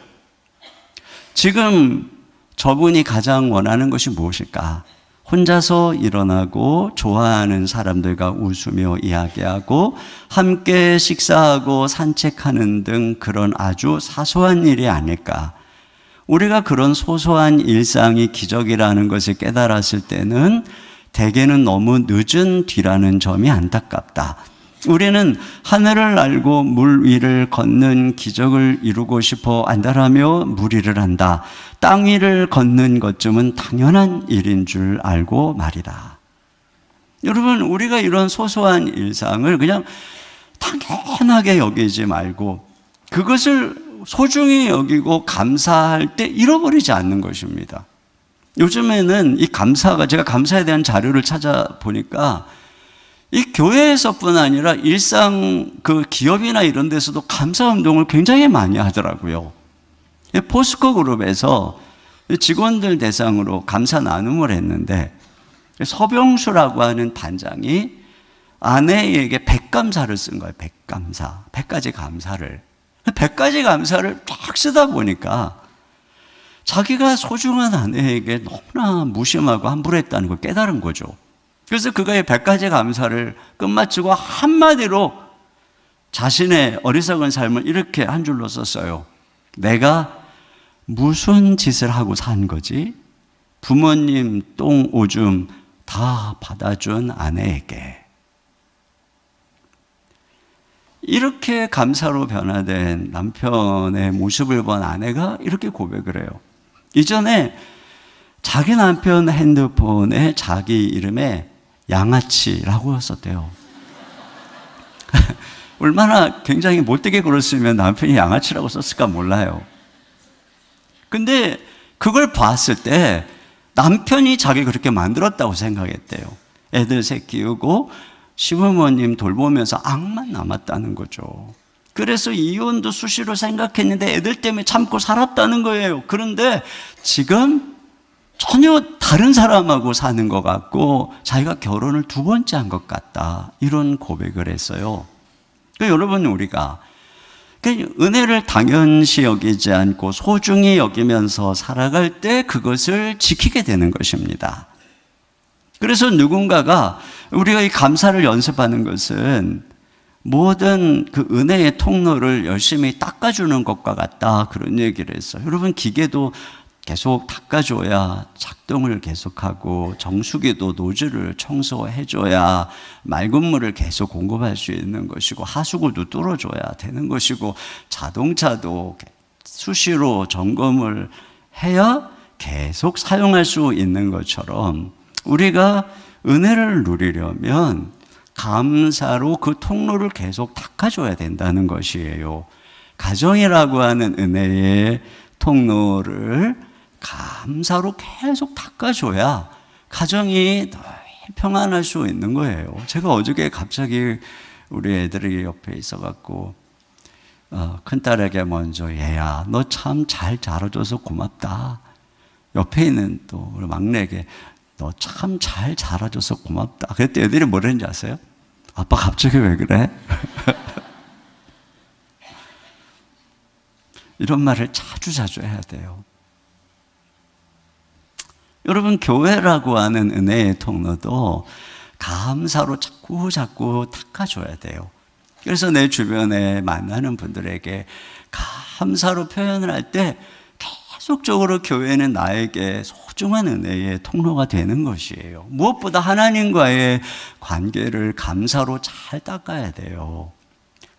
지금 저분이 가장 원하는 것이 무엇일까? 혼자서 일어나고 좋아하는 사람들과 웃으며 이야기하고 함께 식사하고 산책하는 등 그런 아주 사소한 일이 아닐까? 우리가 그런 소소한 일상이 기적이라는 것을 깨달았을 때는 대개는 너무 늦은 뒤라는 점이 안타깝다. 우리는 하늘을 날고 물 위를 걷는 기적을 이루고 싶어 안달하며 무리를 한다. 땅 위를 걷는 것쯤은 당연한 일인 줄 알고 말이다. 여러분, 우리가 이런 소소한 일상을 그냥 당연하게 여기지 말고 그것을 소중히 여기고 감사할 때 잃어버리지 않는 것입니다. 요즘에는 이 감사가, 제가 감사에 대한 자료를 찾아보니까 이 교회에서뿐 아니라 일상 기업이나 이런 데서도 감사 운동을 굉장히 많이 하더라고요. 포스코 그룹에서 직원들 대상으로 감사 나눔을 했는데 서병수라고 하는 반장이 아내에게 100감사를 쓴 거예요. 100감사. 100가지 감사를. 100가지 감사를 쫙 쓰다 보니까 자기가 소중한 아내에게 너무나 무심하고 함부로했다는 걸 깨달은 거죠. 그래서 그가 100가지 감사를 끝마치고 한마디로 자신의 어리석은 삶을 이렇게 한 줄로 썼어요. 내가 무슨 짓을 하고 산 거지? 부모님 똥 오줌 다 받아준 아내에게. 이렇게 감사로 변화된 남편의 모습을 본 아내가 이렇게 고백을 해요. 이전에 자기 남편 핸드폰에 자기 이름에 양아치라고 썼대요. 얼마나 굉장히 못되게 글었으면 남편이 양아치라고 썼을까 몰라요. 근데 그걸 봤을 때 남편이 자기 그렇게 만들었다고 생각했대요. 애들 셋 키우고 시부모님 돌보면서 악만 남았다는 거죠. 그래서 이혼도 수시로 생각했는데 애들 때문에 참고 살았다는 거예요. 그런데 지금 전혀 다른 사람하고 사는 것 같고 자기가 결혼을 2번째 한 것 같다, 이런 고백을 했어요. 그러니까 여러분, 우리가 은혜를 당연시 여기지 않고 소중히 여기면서 살아갈 때 그것을 지키게 되는 것입니다. 그래서 누군가가 우리가 이 감사를 연습하는 것은 모든 그 은혜의 통로를 열심히 닦아주는 것과 같다, 그런 얘기를 했어요. 여러분, 기계도 계속 닦아줘야 작동을 계속하고 정수기도 노즐을 청소해줘야 맑은 물을 계속 공급할 수 있는 것이고 하수구도 뚫어줘야 되는 것이고 자동차도 수시로 점검을 해야 계속 사용할 수 있는 것처럼 우리가 은혜를 누리려면 감사로 그 통로를 계속 닦아줘야 된다는 것이에요. 가정이라고 하는 은혜의 통로를 감사로 계속 닦아줘야 가정이 더 평안할 수 있는 거예요. 제가 어저께 갑자기 우리 애들이 옆에 있어갖고 큰딸에게 먼저, 얘야, 너 참 잘 자라줘서 고맙다. 옆에 있는 또 우리 막내에게, 너 참 잘 자라줘서 고맙다. 그때 애들이 뭐랬는지 아세요? 아빠 갑자기 왜 그래? 이런 말을 자주 해야 돼요. 여러분, 교회라고 하는 은혜의 통로도 감사로 자꾸 닦아줘야 돼요. 그래서 내 주변에 만나는 분들에게 감사로 표현을 할 때 계속적으로 교회는 나에게 소중한 은혜의 통로가 되는 것이에요. 무엇보다 하나님과의 관계를 감사로 잘 닦아야 돼요.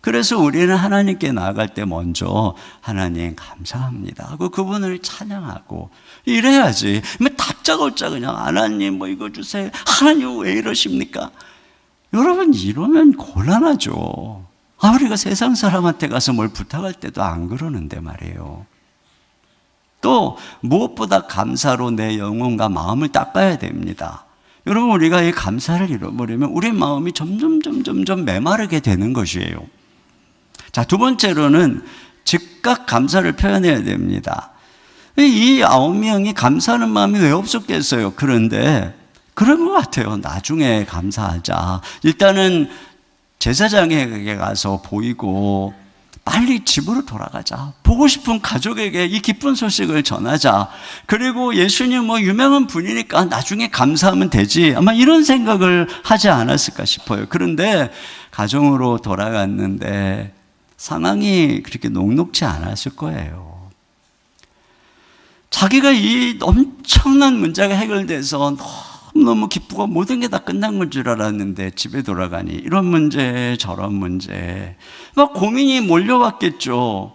그래서 우리는 하나님께 나아갈 때 먼저 하나님 감사합니다 하고 그분을 찬양하고 이래야지. 다짜고짜 그냥 하나님 뭐 이거 주세요, 하나님 왜 이러십니까? 여러분, 이러면 곤란하죠. 우리가 세상 사람한테 가서 뭘 부탁할 때도 안 그러는데 말이에요. 또 무엇보다 감사로 내 영혼과 마음을 닦아야 됩니다. 여러분, 우리가 이 감사를 잃어버리면 우리 마음이 점점 메마르게 되는 것이에요. 자, 2번째로는 즉각 감사를 표현해야 됩니다. 이 9명이 감사하는 마음이 왜 없었겠어요? 그런데 그런 것 같아요. 나중에 감사하자. 일단은 제사장에게 가서 보이고 빨리 집으로 돌아가자. 보고 싶은 가족에게 이 기쁜 소식을 전하자. 그리고 예수님 뭐 유명한 분이니까 나중에 감사하면 되지. 아마 이런 생각을 하지 않았을까 싶어요. 그런데 가정으로 돌아갔는데 상황이 그렇게 녹록지 않았을 거예요. 자기가 이 엄청난 문제가 해결돼서 너무 기쁘고 모든 게 다 끝난 건 줄 알았는데 집에 돌아가니 이런 문제 저런 문제 막 고민이 몰려왔겠죠.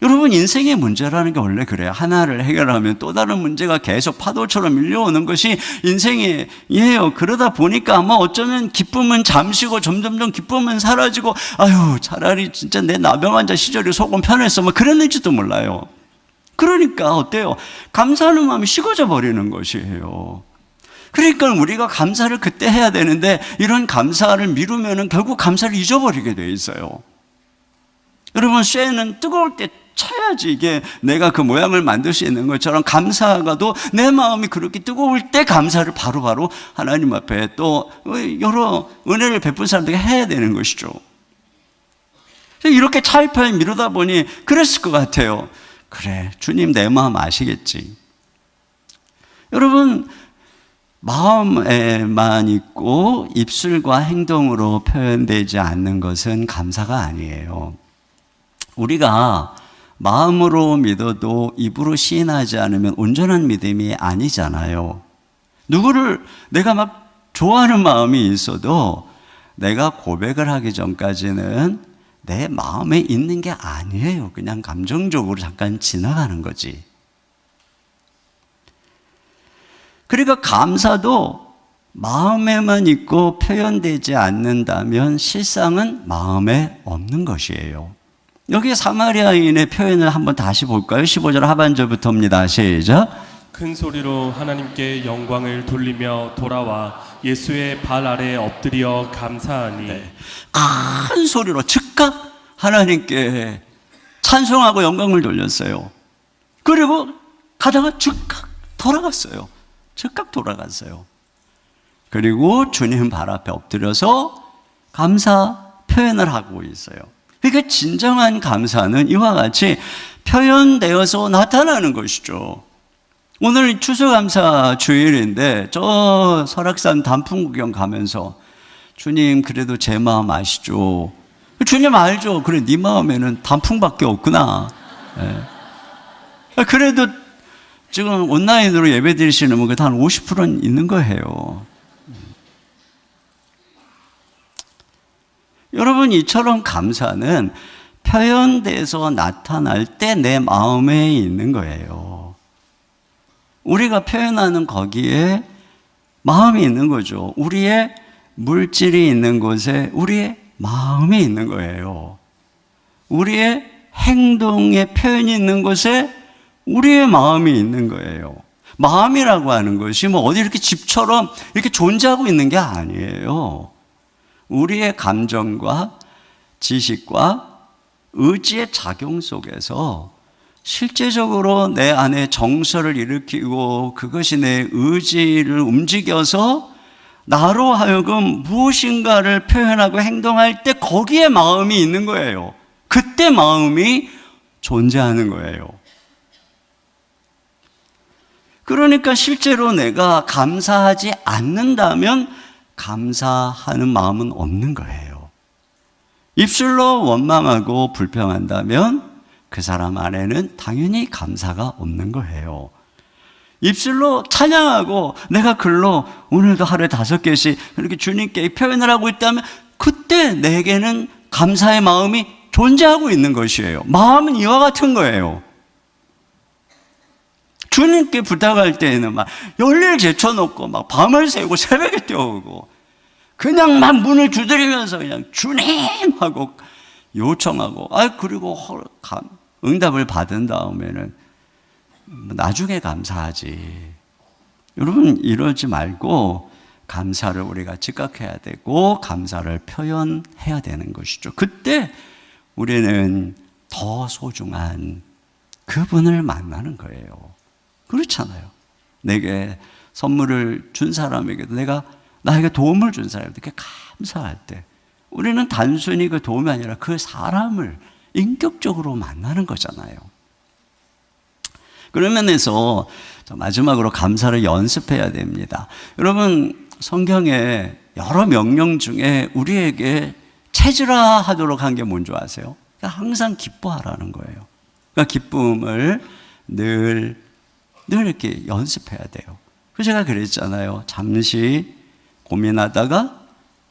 여러분, 인생의 문제라는 게 원래 그래요. 하나를 해결하면 또 다른 문제가 계속 파도처럼 밀려오는 것이 인생이에요. 그러다 보니까 아마 어쩌면 기쁨은 잠시고 점점 기쁨은 사라지고 아유, 차라리 진짜 내 나병 환자 시절이 속은 편했어 뭐 그랬는지도 몰라요. 그러니까 어때요? 감사하는 마음이 식어져 버리는 것이에요. 그러니까 우리가 감사를 그때 해야 되는데 이런 감사를 미루면 결국 감사를 잊어버리게 돼 있어요. 여러분, 쇠는 뜨거울 때 쳐야지 이게 내가 그 모양을 만들 수 있는 것처럼 감사가도 내 마음이 그렇게 뜨거울 때 감사를 바로바로 하나님 앞에 또 여러 은혜를 베푼 사람들에게 해야 되는 것이죠. 이렇게 차일파일 미루다 보니 그랬을 것 같아요. 그래, 주님 내 마음 아시겠지. 여러분, 마음에만 있고 입술과 행동으로 표현되지 않는 것은 감사가 아니에요. 우리가 마음으로 믿어도 입으로 시인하지 않으면 온전한 믿음이 아니잖아요. 누구를 내가 막 좋아하는 마음이 있어도 내가 고백을 하기 전까지는 내 마음에 있는 게 아니에요. 그냥 감정적으로 잠깐 지나가는 거지. 그러니까 감사도 마음에만 있고 표현되지 않는다면 실상은 마음에 없는 것이에요. 여기 사마리아인의 표현을 한번 다시 볼까요? 15절 하반절부터입니다. 시작. 큰 소리로 하나님께 영광을 돌리며 돌아와 예수의 발 아래 엎드려 감사하니. 큰 소리로 즉각 하나님께 찬송하고 영광을 돌렸어요. 그리고 가다가 즉각 돌아갔어요. 그리고 주님 발 앞에 엎드려서 감사 표현을 하고 있어요. 그러니까 진정한 감사는 이와 같이 표현되어서 나타나는 것이죠. 오늘 추수감사 주일인데 저 설악산 단풍 구경 가면서 주님 그래도 제 마음 아시죠? 주님 알죠? 그래 네 마음에는 단풍밖에 없구나. 네. 그래도 지금 온라인으로 예배 드리시는 분 한 50%는 있는 거예요. 여러분 이처럼 감사는 표현돼서 나타날 때 내 마음에 있는 거예요. 우리가 표현하는 거기에 마음이 있는 거죠. 우리의 물질이 있는 곳에 우리의 마음이 있는 거예요. 우리의 행동의 표현이 있는 곳에 우리의 마음이 있는 거예요. 마음이라고 하는 것이 뭐 어디 이렇게 집처럼 이렇게 존재하고 있는 게 아니에요. 우리의 감정과 지식과 의지의 작용 속에서 실제적으로 내 안에 정서를 일으키고 그것이 내 의지를 움직여서 나로 하여금 무엇인가를 표현하고 행동할 때 거기에 마음이 있는 거예요. 그때 마음이 존재하는 거예요. 그러니까 실제로 내가 감사하지 않는다면 감사하는 마음은 없는 거예요. 입술로 원망하고 불평한다면 그 사람 안에는 당연히 감사가 없는 거예요. 입술로 찬양하고 내가 글로 오늘도 하루에 5개씩 그렇게 주님께 표현을 하고 있다면 그때 내게는 감사의 마음이 존재하고 있는 것이에요. 마음은 이와 같은 거예요. 주님께 부탁할 때에는 막 열일 제쳐놓고 막 밤을 새고 새벽에 뛰어오고 그냥 막 문을 두드리면서 그냥 주님 하고 요청하고 그리고 응답을 받은 다음에는 나중에 감사하지. 여러분 이러지 말고 감사를 우리가 즉각해야 되고 감사를 표현해야 되는 것이죠. 그때 우리는 더 소중한 그분을 만나는 거예요. 그렇잖아요. 내게 선물을 준 사람에게도 나에게 도움을 준 사람에게 감사할 때 우리는 단순히 그 도움이 아니라 그 사람을 인격적으로 만나는 거잖아요. 그런 면에서 마지막으로 감사를 연습해야 됩니다. 여러분 성경에 여러 명령 중에 우리에게 찾으라 하도록 한 게 뭔지 아세요? 그러니까 항상 기뻐하라는 거예요. 그러니까 기쁨을 늘 이렇게 연습해야 돼요. 그래서 제가 그랬잖아요. 잠시 고민하다가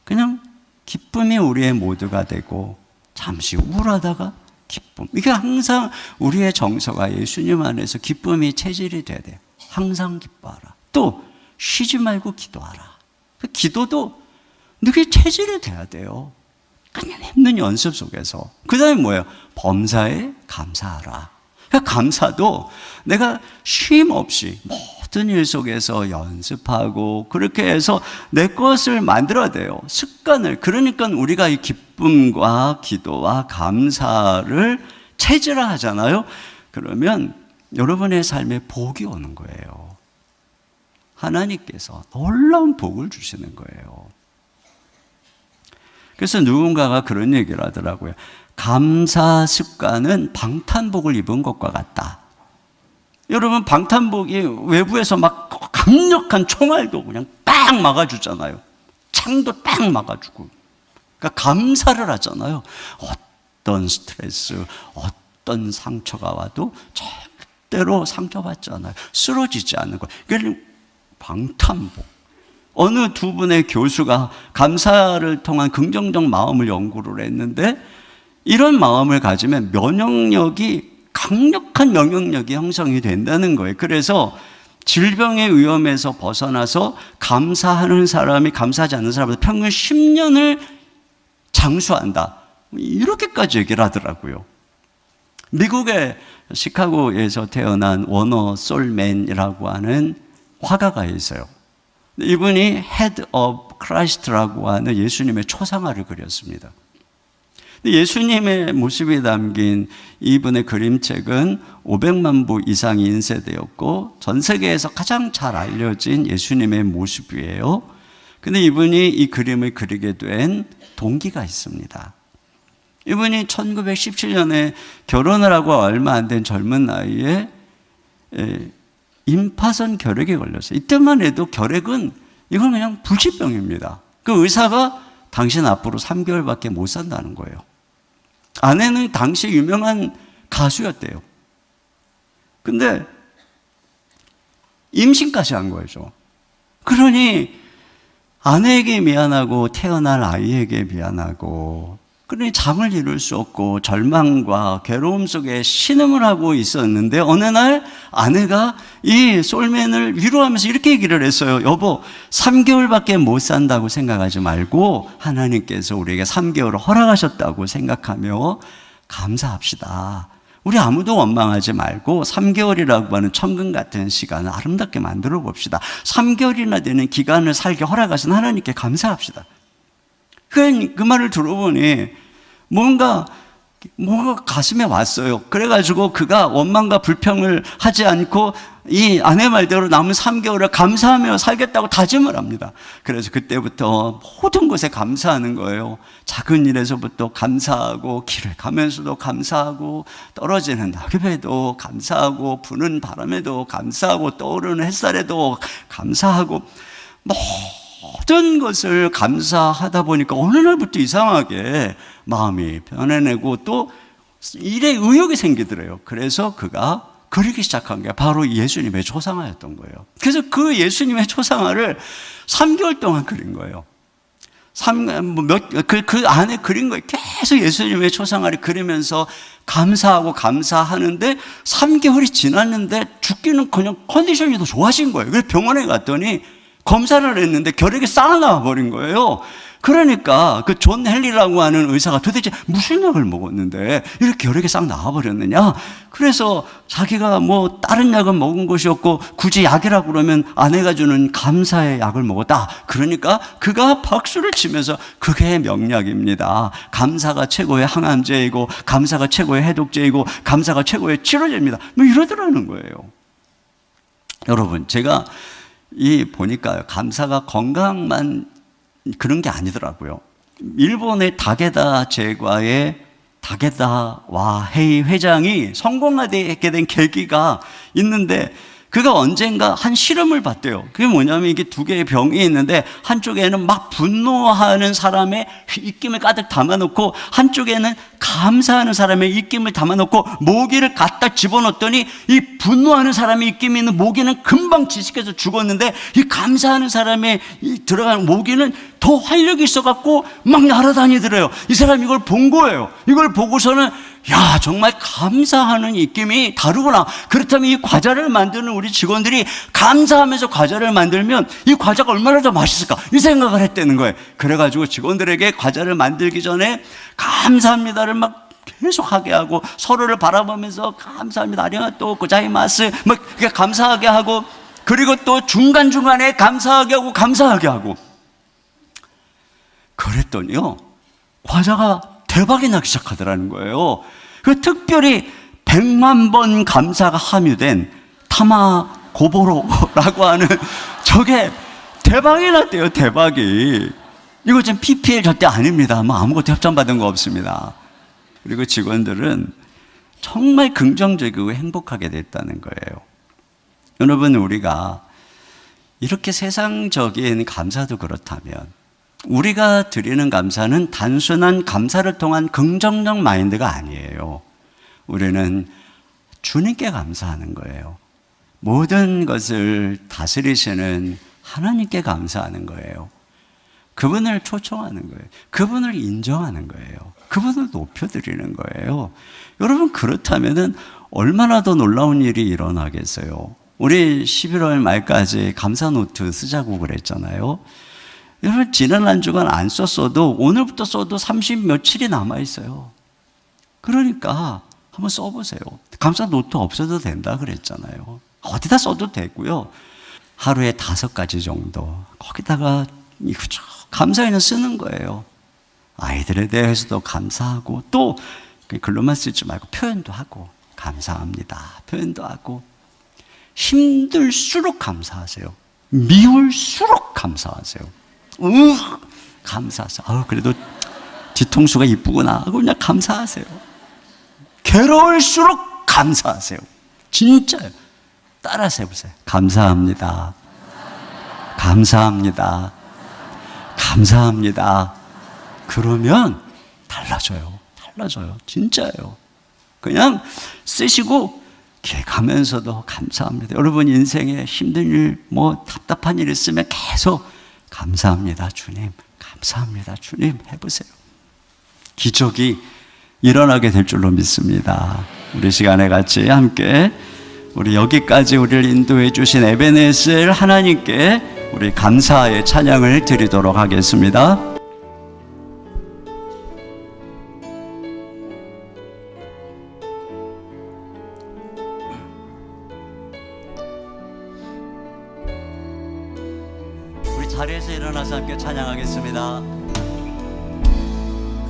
그냥 기쁨이 우리의 모두가 되고 잠시 우울하다가 기쁨. 이게 항상 우리의 정서가 예수님 안에서 기쁨이 체질이 돼야 돼요. 항상 기뻐하라. 또 쉬지 말고 기도하라. 기도도 늘 체질이 돼야 돼요. 끊임없는 연습 속에서. 그 다음에 뭐예요? 범사에 감사하라. 감사도 내가 쉼 없이 모든 일 속에서 연습하고 그렇게 해서 내 것을 만들어야 돼요. 습관을. 그러니까 우리가 이 기쁨과 기도와 감사를 체질화하잖아요. 그러면 여러분의 삶에 복이 오는 거예요. 하나님께서 놀라운 복을 주시는 거예요. 그래서 누군가가 그런 얘기를 하더라고요. 감사 습관은 방탄복을 입은 것과 같다. 여러분 방탄복이 외부에서 막 강력한 총알도 그냥 딱 막아주잖아요. 창도 딱 막아주고. 그러니까 감사를 하잖아요. 어떤 스트레스, 어떤 상처가 와도 절대로 상처받지 않아요. 쓰러지지 않는 거예요. 그러니까 방탄복. 어느 두 분의 교수가 감사를 통한 긍정적 마음을 연구를 했는데 이런 마음을 가지면 강력한 면역력이 형성이 된다는 거예요. 그래서 질병의 위험에서 벗어나서 감사하는 사람이 감사하지 않는 사람보다 평균 10년을 장수한다. 이렇게까지 얘기를 하더라고요. 미국의 시카고에서 태어난 워너 솔맨이라고 하는 화가가 있어요. 이분이 Head of Christ라고 하는 예수님의 초상화를 그렸습니다. 예수님의 모습이 담긴 이분의 그림책은 500만 부 이상이 인쇄되었고 전 세계에서 가장 잘 알려진 예수님의 모습이에요. 근데 이분이 이 그림을 그리게 된 동기가 있습니다. 이분이 1917년에 결혼을 하고 얼마 안 된 젊은 나이에 임파선 결핵에 걸렸어요. 이때만 해도 결핵은 이건 그냥 불치병입니다. 그 의사가 당신 앞으로 3개월밖에 못 산다는 거예요. 아내는 당시 유명한 가수였대요. 근데 임신까지 한 거죠. 그러니 아내에게 미안하고 태어날 아이에게 미안하고, 그러니 잠을 이룰 수 없고 절망과 괴로움 속에 신음을 하고 있었는데 어느 날 아내가 이 솔맨을 위로하면서 이렇게 얘기를 했어요. 여보, 3개월밖에 못 산다고 생각하지 말고 하나님께서 우리에게 3개월을 허락하셨다고 생각하며 감사합시다. 우리 아무도 원망하지 말고 3개월이라고 하는 천금 같은 시간을 아름답게 만들어 봅시다. 3개월이나 되는 기간을 살게 허락하신 하나님께 감사합시다. 그 말을 들어보니 뭔가 가슴에 왔어요. 그래가지고 그가 원망과 불평을 하지 않고 이 아내 말대로 남은 3개월을 감사하며 살겠다고 다짐을 합니다. 그래서 그때부터 모든 것에 감사하는 거예요. 작은 일에서부터 감사하고, 길을 가면서도 감사하고, 떨어지는 낙엽에도 감사하고, 부는 바람에도 감사하고, 떠오르는 햇살에도 감사하고, 모든 것을 감사하다 보니까 어느 날부터 이상하게 마음이 변해내고 또 일에 의욕이 생기더래요. 그래서 그가 그리기 시작한 게 바로 예수님의 초상화였던 거예요. 그래서 그 예수님의 초상화를 3개월 동안 그린 거예요. 그 안에 그린 거예요. 계속 예수님의 초상화를 그리면서 감사하는데 3개월이 지났는데 죽기는 그냥 컨디션이 더 좋아진 거예요. 그래서 병원에 갔더니 검사를 했는데 결핵이 싹 나와버린 거예요. 그러니까 그 존 헨리라고 하는 의사가 도대체 무슨 약을 먹었는데 이렇게 결핵이 싹 나와버렸느냐. 그래서 자기가 뭐 다른 약은 먹은 것이 없고 굳이 약이라고 그러면 아내가 주는 감사의 약을 먹었다. 그러니까 그가 박수를 치면서 그게 명약입니다. 감사가 최고의 항암제이고, 감사가 최고의 해독제이고, 감사가 최고의 치료제입니다. 뭐 이러더라는 거예요. 여러분, 제가 보니까요, 감사가 건강만 그런 게 아니더라고요. 일본의 다게다 제과의 다게다 와헤이 회장이 성공하게 된 계기가 있는데, 그가 언젠가 한 실험을 봤대요. 그게 뭐냐면 이게 두 개의 병이 있는데 한쪽에는 막 분노하는 사람의 입김을 가득 담아놓고 한쪽에는 감사하는 사람의 입김을 담아놓고 모기를 갖다 집어넣었더니 이 분노하는 사람의 입김이 있는 모기는 금방 질식해서 죽었는데 이 감사하는 사람의 들어가는 모기는 더 활력이 있어갖고 막 날아다니더래요. 이 사람이 이걸 본 거예요. 이걸 보고서는 야, 정말 감사하는 입김이 다르구나. 그렇다면 이 과자를 만드는 우리 직원들이 감사하면서 과자를 만들면 이 과자가 얼마나 더 맛있을까, 이 생각을 했다는 거예요. 그래가지고 직원들에게 과자를 만들기 전에 감사합니다를 막 계속 하게 하고, 서로를 바라보면서 감사합니다, 아리가또 고자이마스 막 이렇게 감사하게 하고, 그리고 또 중간중간에 감사하게 하고 그랬더니요, 과자가 대박이 나기 시작하더라는 거예요. 그 특별히 100만 번 감사가 함유된 타마고보로라고 하는 저게 대박이 났대요. 대박이. 이거 지금 PPL 절대 아닙니다. 뭐 아무것도 협찬받은 거 없습니다. 그리고 직원들은 정말 긍정적이고 행복하게 됐다는 거예요. 여러분, 우리가 이렇게 세상적인 감사도 그렇다면 우리가 드리는 감사는 단순한 감사를 통한 긍정적 마인드가 아니에요. 우리는 주님께 감사하는 거예요. 모든 것을 다스리시는 하나님께 감사하는 거예요. 그분을 초청하는 거예요. 그분을 인정하는 거예요. 그분을 높여드리는 거예요. 여러분, 그렇다면은 얼마나 더 놀라운 일이 일어나겠어요. 우리 11월 말까지 감사 노트 쓰자고 그랬잖아요. 여러분, 지난 한 주간 안 썼어도 오늘부터 써도 30 며칠이 남아있어요. 그러니까 한번 써보세요. 감사 노트 없어도 된다 그랬잖아요. 어디다 써도 되고요. 하루에 5가지 정도 거기다가 감사에는 쓰는 거예요. 아이들에 대해서도 감사하고, 또 글로만 쓰지 말고 표현도 하고, 감사합니다 표현도 하고, 힘들수록 감사하세요. 미울수록 감사하세요. 감사하세요. 그래도 뒤통수가 이쁘구나 하고 그냥 감사하세요. 괴로울수록 감사하세요. 진짜요. 따라서 해보세요. 감사합니다. 감사합니다. 감사합니다. 그러면 달라져요. 달라져요. 진짜예요. 그냥 쓰시고 길 가면서도 감사합니다. 여러분 인생에 힘든 일, 답답한 일 있으면 계속 감사합니다 주님, 감사합니다 주님 해보세요. 기적이 일어나게 될 줄로 믿습니다. 우리 시간에 같이 함께 우리 여기까지 우리를 인도해 주신 에베네셀 하나님께 우리 감사의 찬양을 드리도록 하겠습니다. 우리 자리에서 일어나서 함께 찬양하겠습니다.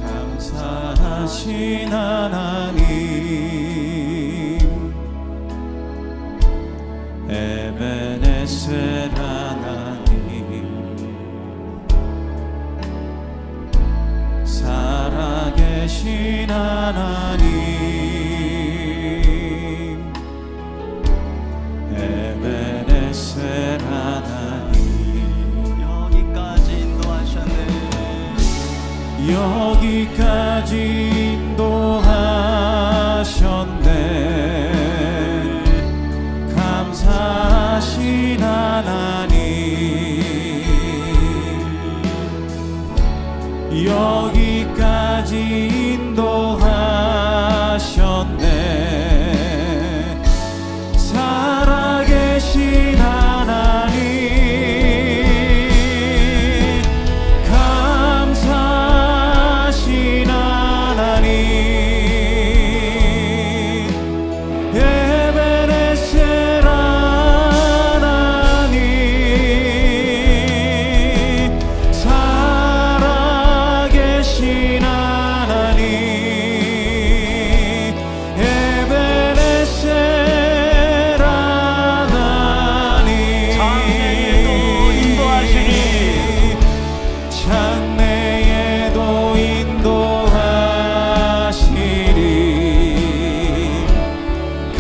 감사하신 하나님, 에베네셀 하나님, 살아계신 하나님, 에베네셀 하나님, 여기까지 인도하셨네. 여기까지 인도하셨네. 감사하신 하나님, 여기까지 인도하셨네. 살아계신 하나님, 감사하신 하나님, 에베네셀 하나님, 살아계신 하나님, 에베네셀 하나님, 장래에도 인도하시리.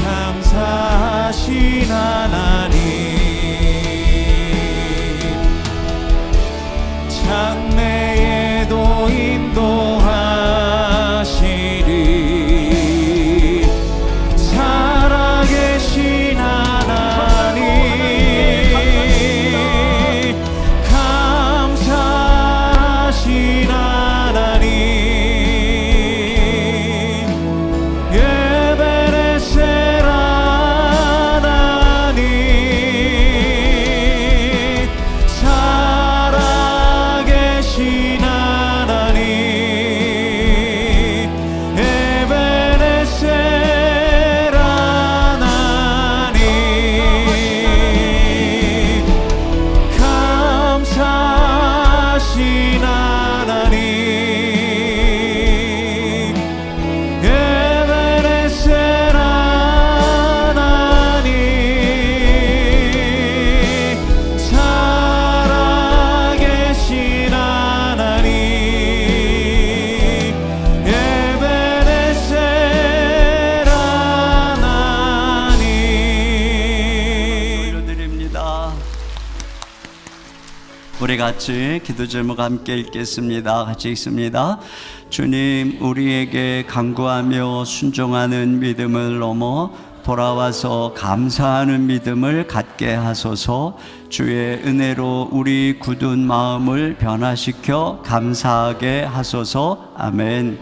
감사하신 하나님, 장래에도 인도하시리. 살아계신 하나님, 감사하신 하나님, 에베네셀 하나님, 살아계신 하나님, 에베네셀 하나님, 감사하신 하나님, 에베네셀 하나님, 살아계신 하나님, 에베네셀 하나님. 올려드립니다. 우리 같이 기도 제목 함께 읽겠습니다. 같이 읽습니다. 주님, 우리에게 간구하며 순종하는 믿음을 넘어 돌아와서 감사하는 믿음을 갖게 하소서. 주의 은혜로 우리 굳은 마음을 변화시켜 감사하게 하소서. 아멘.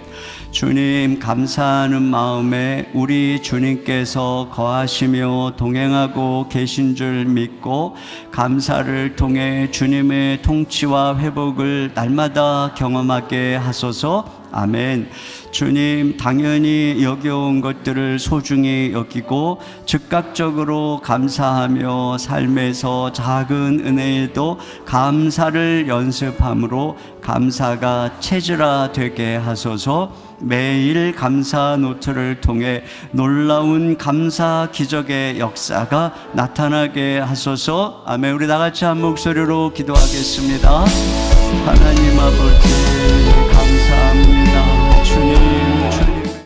주님, 감사하는 마음에 우리 주님께서 거하시며 동행하고 계신 줄 믿고 감사를 통해 주님의 통치와 회복을 날마다 경험하게 하소서. 아멘. 주님, 당연히 여겨온 것들을 소중히 여기고 즉각적으로 감사하며 삶에서 작은 은혜에도 감사를 연습함으로 감사가 체질화되게 하소서. 매일 감사 노트를 통해 놀라운 감사 기적의 역사가 나타나게 하소서. 아멘. 우리 다 같이 한 목소리로 기도하겠습니다. 하나님 아버지, 감사합니다.